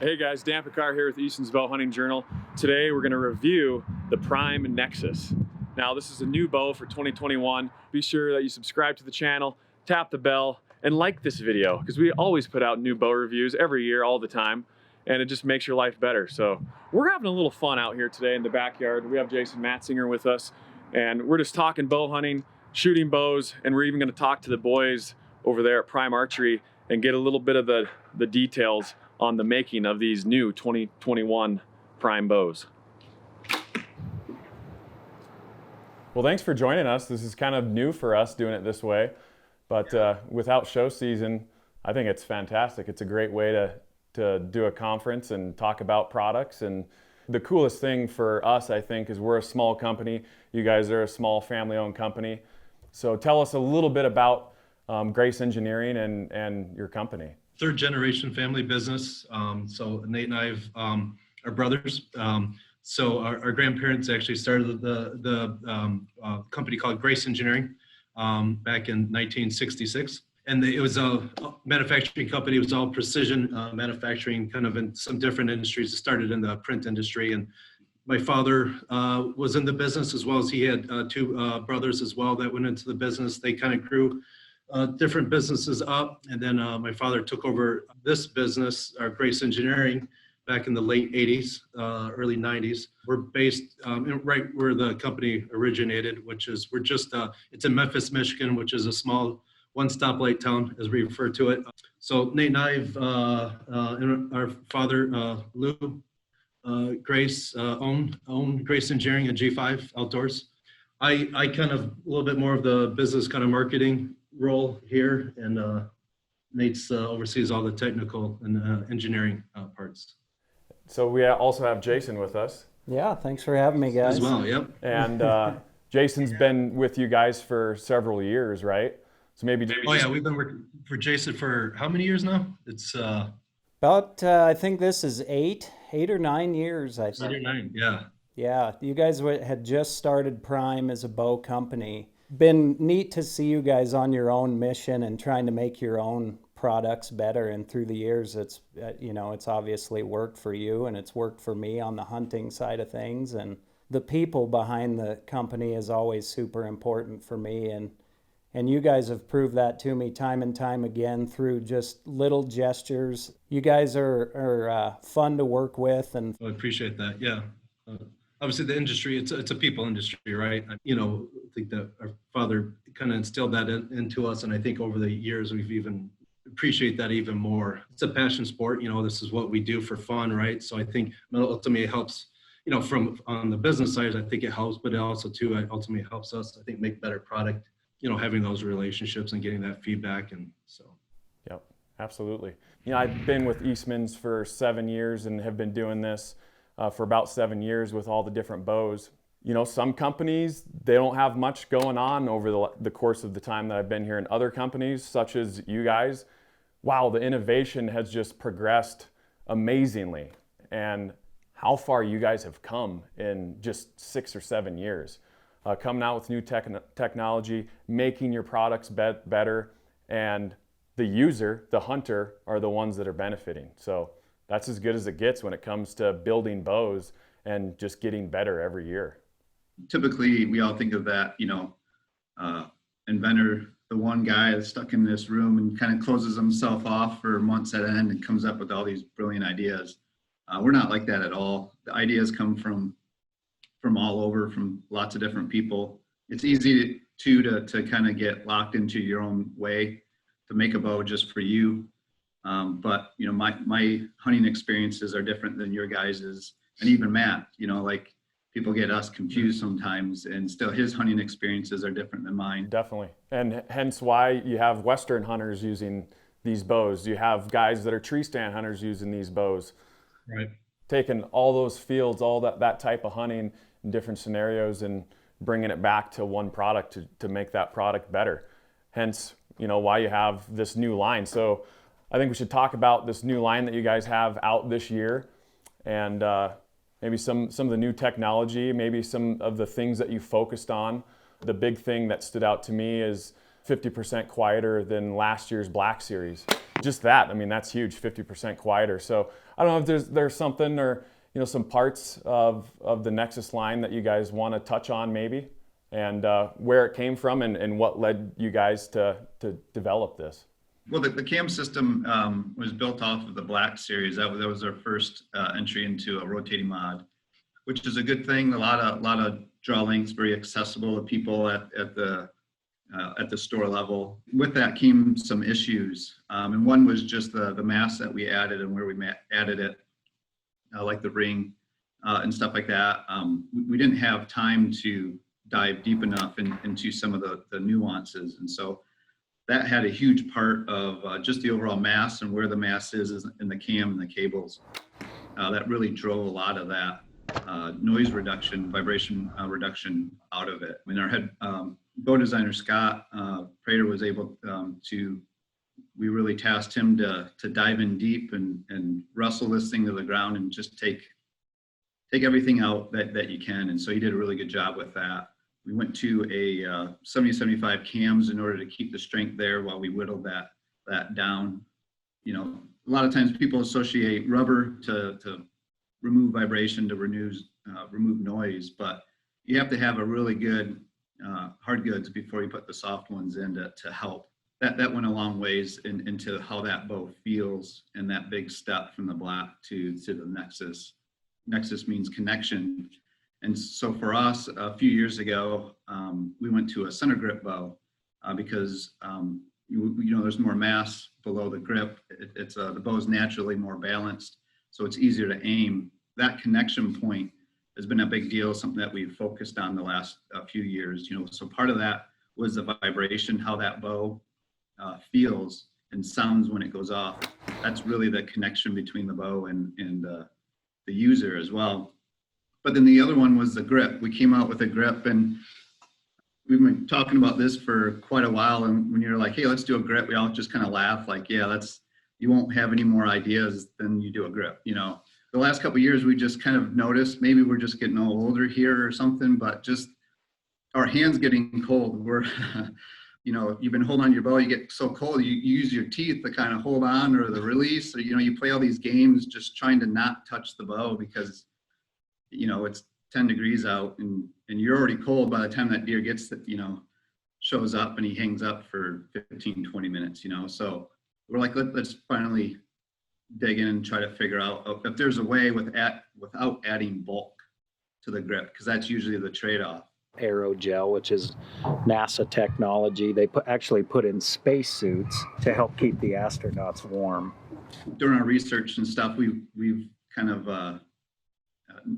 Hey guys, Dan Pickar here with Eastmans Bow Hunting Journal. Today we're going to review the Prime Nexus. Now this is a new bow for 2021. Be sure that you subscribe to the channel, tap the bell, and like this video because we always put out new bow reviews every year, all the time, and it just makes your life better. So we're having a little fun out here today in the backyard. We have Jason Matzinger with us, and we're just talking bow hunting, shooting bows, and we're even going to talk to the boys over there at Prime Archery and get a little bit of the details on the making of these new 2021 Prime bows. Well, thanks for joining us. This is kind of new for us doing it this way, but without show season, I think it's fantastic. It's a great way to do a conference and talk about products. And the coolest thing for us, I think, is we're a small company. You guys are a small family-owned company. So tell us a little bit about Grace Engineering and your company. Third generation family business. So Nate and I are brothers. So our grandparents actually started the company called Grace Engineering back in 1966. And it was a manufacturing company. It was all precision manufacturing, kind of in some different industries. It started in the print industry. And my father was in the business, as well as he had two brothers as well that went into the business. They kind of grew different businesses up, and then my father took over this business, our Grace Engineering, back in the late 80s, early 90s. We're based right where the company originated, which is it's in Memphis, Michigan, which is a small one-stoplight town, as we refer to it. So Nate and I, and our father Lou Grace, own Grace Engineering and G5 Outdoors. I kind of a little bit more of the business kind of marketing role here, and Nate's oversees all the technical and engineering parts. So we also have Jason with us. Yeah, thanks for having me, guys. As well, yep. And Jason's been with you guys for several years, right? So maybe oh yeah, we've been working for Jason for how many years now? It's about I think this is eight or 9 years. I think 8 or 9, yeah. Yeah, you guys had just started Prime as a bow company. Been neat to see you guys on your own mission and trying to make your own products better. And through the years, it's it's obviously worked for you, and it's worked for me on the hunting side of things. And the people behind the company is always super important for me. And you guys have proved that to me time and time again through just little gestures. You guys are fun to work with, and I appreciate that. Yeah. Obviously, the industry, it's a people industry, right? I think that our father kind of instilled that into us. And I think over the years, we've even appreciate that even more. It's a passion sport. This is what we do for fun, right? So I think ultimately it helps, from on the business side, I think it helps, but it also too, ultimately helps us, I think, make better product, having those relationships and getting that feedback. And so. Yep, absolutely. I've been with Eastmans for 7 years and have been doing this for about 7 years with all the different bows. Some companies, they don't have much going on over the course of the time that I've been here. And other companies, such as you guys, wow, the innovation has just progressed amazingly. And how far you guys have come in just 6 or 7 years. Coming out with new technology, making your products better, and the user, the hunter, are the ones that are benefiting. So that's as good as it gets when it comes to building bows and just getting better every year. Typically, we all think of that, inventor, the one guy that's stuck in this room and kind of closes himself off for months at end and comes up with all these brilliant ideas. We're not like that at all. The ideas come from all over, from lots of different people. It's easy to kind of get locked into your own way to make a bow just for you. But my hunting experiences are different than your guys's, and even Matt, like people get us confused sometimes, and still his hunting experiences are different than mine. Definitely, and hence why you have Western hunters using these bows. You have guys that are tree stand hunters using these bows. Right. Taking all those fields, all that type of hunting in different scenarios and bringing it back to one product to make that product better. Hence, why you have this new line. So I think we should talk about this new line that you guys have out this year, and maybe some of the new technology, maybe some of the things that you focused on. The big thing that stood out to me is 50% quieter than last year's Black Series. Just that, I mean, that's huge, 50% quieter. So I don't know if there's something or, you know, some parts of the Nexus line that you guys want to touch on maybe, and where it came from and what led you guys to develop this. Well, the cam system was built off of the Black Series. That was our first entry into a rotating mod, which is a good thing. A lot of draw lengths, very accessible to people at the store level. With that came some issues, and one was just the mass that we added and where we added it, like the ring and stuff like that. We didn't have time to dive deep enough into some of the nuances, and so that had a huge part of just the overall mass and where the mass is in the cam and the cables. That really drove a lot of that noise reduction, vibration reduction out of it. I mean, our head bow designer, Scott Prater, was able we really tasked him to dive in deep and wrestle this thing to the ground and just take everything out that you can. And so he did a really good job with that. We went to a 70-75 cams in order to keep the strength there while we whittled that down. You know, a lot of times people associate rubber to remove vibration, to remove noise, but you have to have a really good hard goods before you put the soft ones in to help. That went a long ways into how that bow feels, and that big step from the Black to the Nexus. Nexus means connection. And so for us, a few years ago, we went to a center grip bow because you know, there's more mass below the grip. The bow is naturally more balanced, so it's easier to aim. That connection point has been a big deal, something that we've focused on the last few years. You know, so part of that was the vibration, how that bow feels and sounds when it goes off. That's really the connection between the bow and the user as well. But then the other one was the grip. We came out with a grip, and we've been talking about this for quite a while. And when you're like, hey, let's do a grip, we all just kind of laugh like, yeah, you won't have any more ideas than you do a grip. You know, the last couple of years, we just kind of noticed maybe we're just getting older here or something, but just our hands getting cold. We're, you know, you've been holding on your bow, you get so cold, you use your teeth to kind of hold on, or the release, or, you know, you play all these games just trying to not touch the bow because, you know, it's 10 degrees out and you're already cold by the time that deer gets, you know, shows up and he hangs up for 15, 20 minutes, you know. So we're like, let's finally dig in and try to figure out if there's a way without adding bulk to the grip, because that's usually the trade-off. Aerogel, which is NASA technology. They actually put in spacesuits to help keep the astronauts warm. During our research and stuff, we've kind of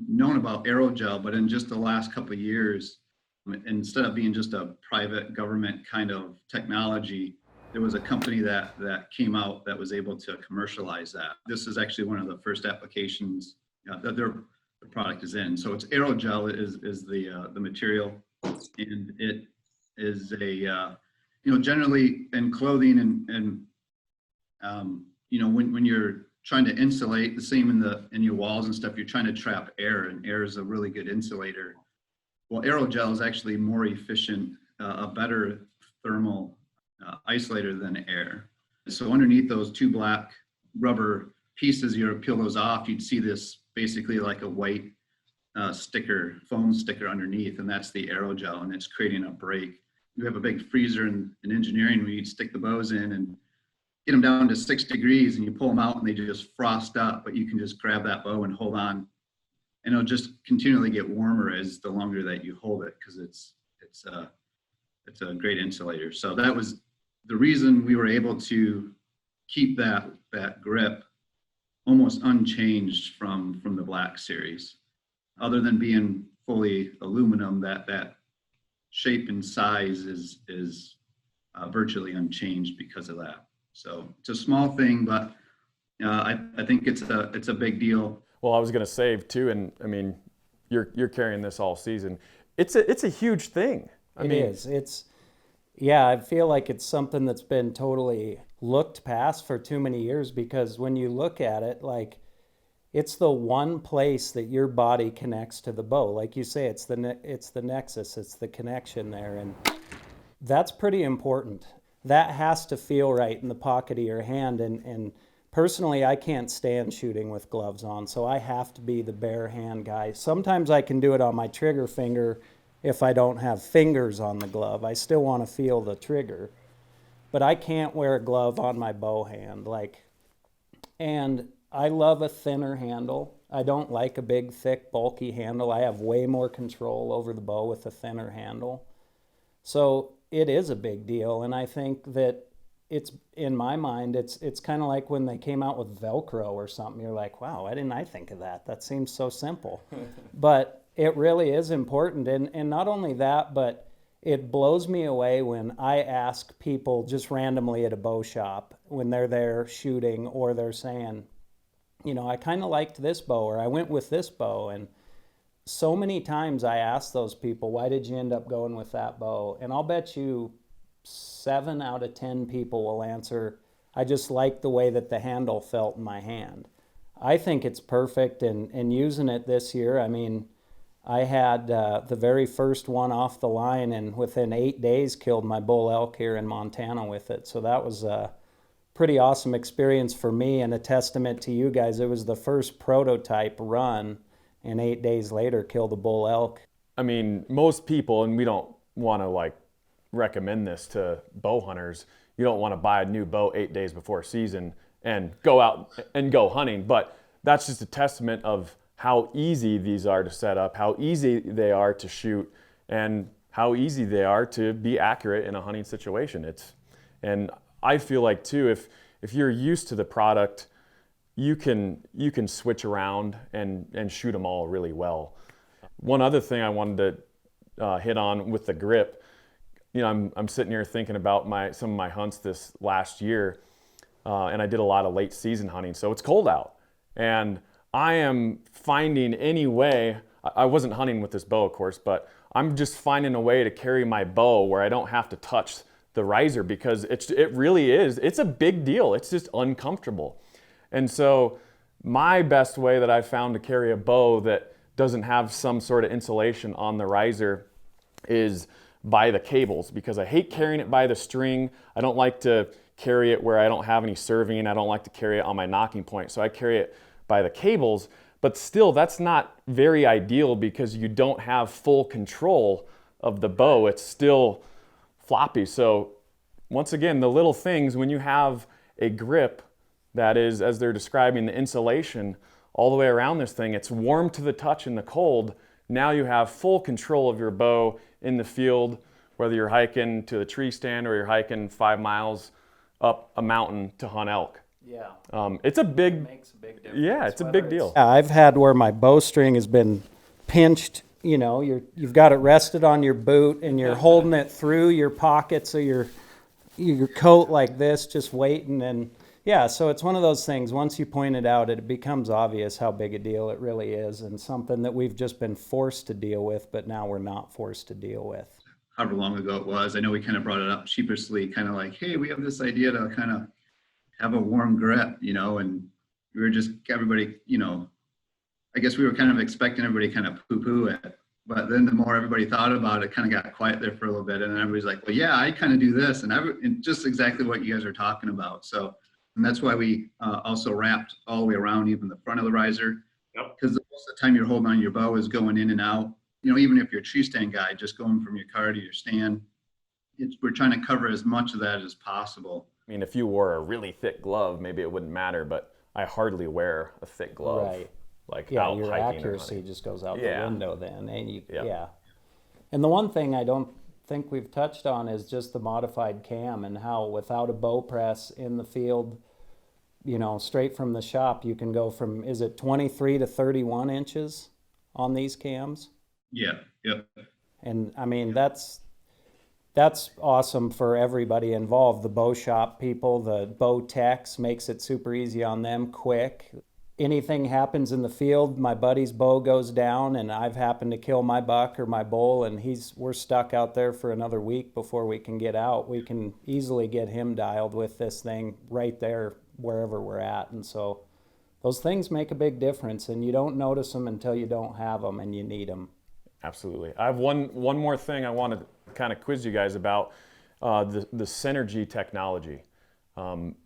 known about aerogel, but in just the last couple of years, instead of being just a private government kind of technology, there was a company that came out that was able to commercialize that. This is actually one of the first applications that the product is in. So it's aerogel is the material, and it is a you know, generally in clothing and you know, when you're trying to insulate, the same in your walls and stuff, you're trying to trap air, and air is a really good insulator. Well, aerogel is actually more efficient, a better thermal isolator than air. So underneath those two black rubber pieces, you peel those off, you'd see this basically like a white foam sticker underneath, and that's the aerogel, and it's creating a break. You have a big freezer in engineering where you'd stick the bows in and get them down to 6 degrees, and you pull them out and they just frost up, but you can just grab that bow and hold on, and it'll just continually get warmer as the longer that you hold it, because it's a great insulator. So that was the reason we were able to keep that grip almost unchanged from the Black Series, other than being fully aluminum. That shape and size is virtually unchanged because of that. So it's a small thing, but I think it's a big deal. Well, I was going to say too, and I mean, you're carrying this all season. It's a huge thing. It is. Yeah, I feel like it's something that's been totally looked past for too many years, because when you look at it, like, it's the one place that your body connects to the bow. Like you say, it's the nexus, it's the connection there. And That's pretty important. That has to feel right in the pocket of your hand. And personally, I can't stand shooting with gloves on, so I have to be the bare hand guy. Sometimes I can do it on my trigger finger if I don't have fingers on the glove. I still want to feel the trigger, but I can't wear a glove on my bow hand. And I love a thinner handle. I don't like a big, thick, bulky handle. I have way more control over the bow with a thinner handle. So it is a big deal, and I think that it's, in my mind, it's kind of like when they came out with Velcro or something. You're like, wow, why didn't I think of that? That seems so simple. But it really is important, and not only that, but it blows me away when I ask people just randomly at a bow shop when they're there shooting, or they're saying, you know, I kind of liked this bow, or I went with this bow. And so many times I ask those people, why did you end up going with that bow? And I'll bet you 7 out of 10 people will answer, I just like the way that the handle felt in my hand. I think it's perfect, and using it this year, I mean, I had the very first one off the line, and within 8 days killed my bull elk here in Montana with it. So that was a pretty awesome experience for me, and a testament to you guys. It was the first prototype run, and 8 days later killed a bull elk. I mean, most people, and we don't want to recommend this to bow hunters, you don't want to buy a new bow 8 days before season and go out and go hunting. But that's just a testament of how easy these are to set up, how easy they are to shoot, and how easy they are to be accurate in a hunting situation. And I feel like too, if you're used to the product, you can switch around and shoot them all really well. One other thing I wanted to hit on with the grip, you know, I'm sitting here thinking about some of my hunts this last year, and I did a lot of late season hunting, so it's cold out, and I am finding any way. I wasn't hunting with this bow, of course, but I'm just finding a way to carry my bow where I don't have to touch the riser, because it really is. It's a big deal. It's just uncomfortable. And so my best way that I've found to carry a bow that doesn't have some sort of insulation on the riser is by the cables, because I hate carrying it by the string. I don't like to carry it where I don't have any serving. I don't like to carry it on my nocking point. So I carry it by the cables, but still that's not very ideal because you don't have full control of the bow. It's still floppy. So once again, the little things, when you have a grip that is, as they're describing, the insulation all the way around this thing, it's warm to the touch in the cold. Now you have full control of your bow in the field, whether you're hiking to the tree stand or you're hiking 5 miles up a mountain to hunt elk. Yeah. It's a big, Makes a big difference. yeah, it's a big deal. Yeah, I've had where my bowstring has been pinched. You know, you've got it rested on your boot, and you're holding it through your pockets of your coat like this, just waiting. And yeah, so it's one of those things. Once you point it out, it becomes obvious how big a deal it really is, and something that we've just been forced to deal with, but now we're not forced to deal with. However long ago it was, I know we kind of brought it up sheepishly, kind of like, hey, we have this idea to kind of have a warm grip, you know, and we were just, everybody, you know, I guess we were kind of expecting everybody kind of poo-poo it. But then the more everybody thought about it, kind of got quiet there for a little bit. And then everybody's like, well, yeah, I kind of do this. And just exactly what you guys are talking about. So, and that's why we also wrapped all the way around, even the front of the riser. Yep. Because most of the time you're holding on your bow is going in and out. You know, even if you're a tree stand guy, just going from your car to your stand, we're trying to cover as much of that as possible. I mean, if you wore a really thick glove, maybe it wouldn't matter, but I hardly wear a thick glove. Right. Like Yeah, out your hiking or accuracy hunting. just goes out Yeah. the window then. And Yeah. yeah. And the one thing I don't think we've touched on is just the modified cam, and how without a bow press in the field, you know, straight from the shop, you can go from, is it 23 to 31 inches on these cams? Yeah, yep. And I mean, that's awesome for everybody involved. The bow shop people, the bow techs, makes it super easy on them, quick. Anything happens in the field, my buddy's bow goes down and I've happened to kill my buck or my bull, and we're stuck out there for another week before we can get out. We can easily get him dialed with this thing right there wherever we're at. And so those things make a big difference, and you don't notice them until you don't have them and you need them. Absolutely. I have one more thing I want to kind of quiz you guys about. the synergy technology.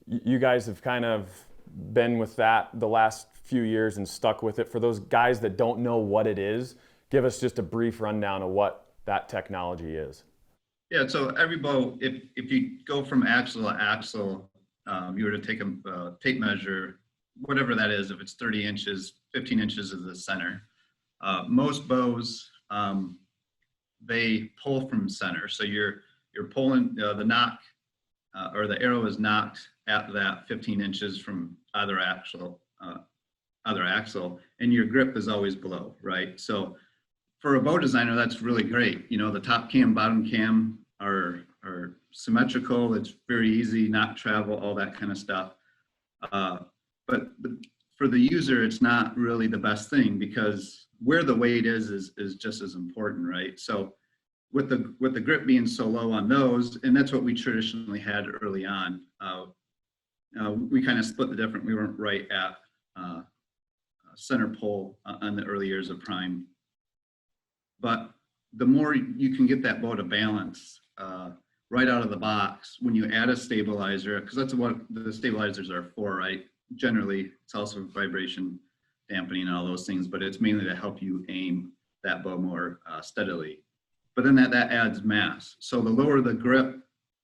You guys have kind of been with that the last few years and stuck with it. For those guys that don't know what it is, give us just a brief rundown of what that technology is. Yeah, so every bow, if you go from axle to axle, you were to take a tape measure, whatever that is, if it's 30 inches, 15 inches is the center. Most bows, they pull from center. So you're pulling the knock or the arrow is knocked at that 15 inches from either axle, and your grip is always below, right? So for a bow designer, that's really great. You know, the top cam, bottom cam are symmetrical. It's very easy, not travel, all that kind of stuff. But for the user, it's not really the best thing, because where the weight is just as important, right? So with the grip being so low on those, and that's what we traditionally had early on, we kind of split the difference. We weren't right at center pull on the early years of prime. But the more you can get that bow to balance right out of the box, when you add a stabilizer, because that's what the stabilizers are for, right? Generally, it's also vibration dampening and all those things, but it's mainly to help you aim that bow more steadily. But then that adds mass. So the lower the grip,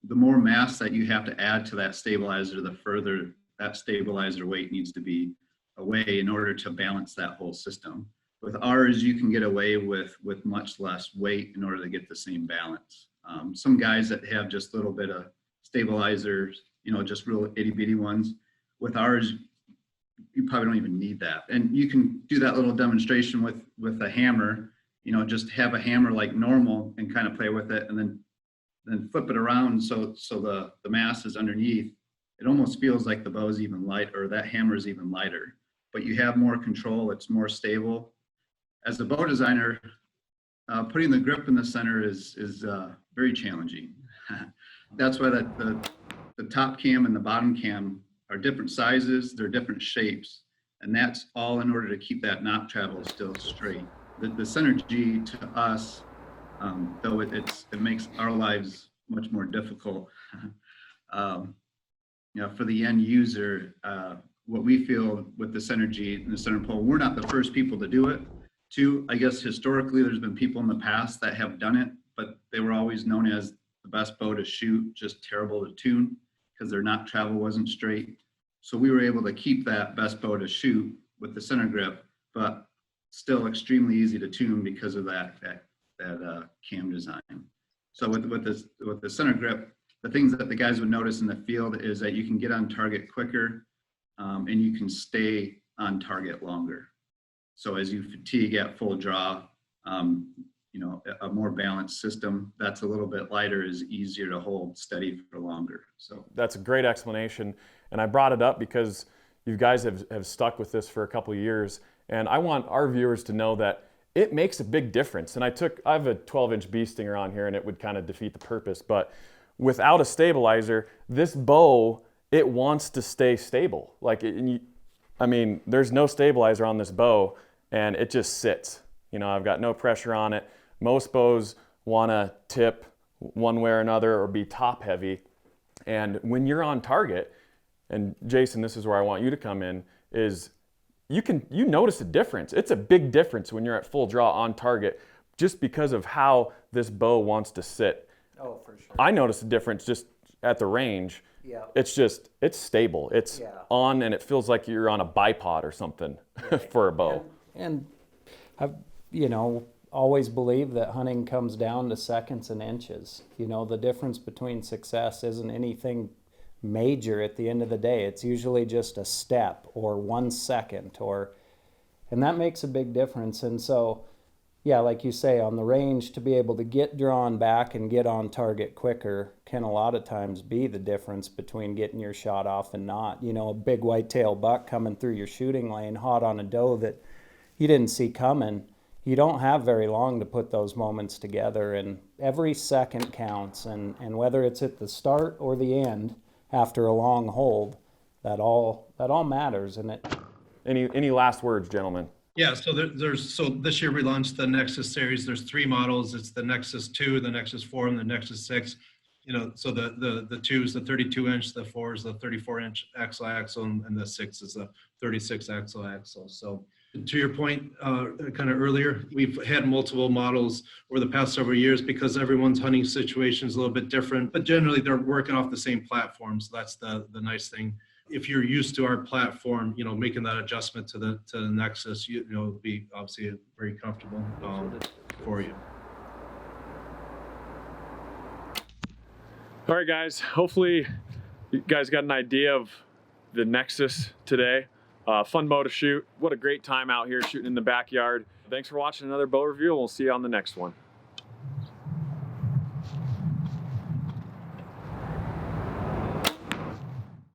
the more mass that you have to add to that stabilizer, the further that stabilizer weight needs to be away in order to balance that whole system. With ours, you can get away with much less weight in order to get the same balance. Some guys that have just a little bit of stabilizers, you know, just real itty bitty ones. With ours, you probably don't even need that. And you can do that little demonstration with a hammer, you know, just have a hammer like normal and kind of play with it, and then flip it around so the mass is underneath. It almost feels like the bow is even light, or that hammer is even lighter, but you have more control. It's more stable. As a bow designer, putting the grip in the center is very challenging. That's why the top cam and the bottom cam are different sizes, they're different shapes, and that's all in order to keep that knock travel still straight. The synergy to us, though it makes our lives much more difficult, you know, for the end user, what we feel with the synergy and the center pull, we're not the first people to do it. Two, I guess historically there's been people in the past that have done it, but they were always known as the best bow to shoot, just terrible to tune because their knock travel wasn't straight. So we were able to keep that best bow to shoot with the center grip, but still extremely easy to tune because of that cam design. So with the center grip, the things that the guys would notice in the field is that you can get on target quicker, and you can stay on target longer. So as you fatigue at full draw, you know, a more balanced system that's a little bit lighter is easier to hold steady for longer. So that's a great explanation. And I brought it up because you guys have stuck with this for a couple of years. And I want our viewers to know that it makes a big difference. And I have a 12-inch bee stinger on here, and it would kind of defeat the purpose. But without a stabilizer, this bow, it wants to stay stable. Like, I mean, there's no stabilizer on this bow, and it just sits. You know, I've got no pressure on it. Most bows want to tip one way or another or be top heavy. And when you're on target, and Jason, this is where I want you to come in, is you notice a difference. It's a big difference when you're at full draw on target, just because of how this bow wants to sit. Oh, for sure. I notice a difference just at the range. Yeah. It's stable. It's on, and it feels like you're on a bipod or something for a bow. And I've, you know, always believed that hunting comes down to seconds and inches. You know, the difference between success isn't anything major at the end of the day. It's usually just a step or 1 second, and that makes a big difference. And so, yeah, like you say, on the range, to be able to get drawn back and get on target quicker can a lot of times be the difference between getting your shot off and not. You know, a big whitetail buck coming through your shooting lane hot on a doe that you didn't see coming. You don't have very long to put those moments together, and every second counts, and whether it's at the start or the end after a long hold, that all matters. And it. Any last words, gentlemen? Yeah, so so this year we launched the Nexus series. There's 3 models. It's the Nexus 2, the Nexus 4, and the Nexus 6. So the 2 is the 32-inch, the 4 is the 34-inch axle, and the 6 is the 36 axle. So to your point, kind of earlier, we've had multiple models over the past several years because everyone's hunting situation is a little bit different, but generally they're working off the same platform. So that's the nice thing. If you're used to our platform, making that adjustment to the Nexus, it'll be obviously very comfortable for you. All right, guys, hopefully you guys got an idea of the Nexus today. Fun bow to shoot. What a great time out here shooting in the backyard. Thanks for watching another bow review. We'll see you on the next one.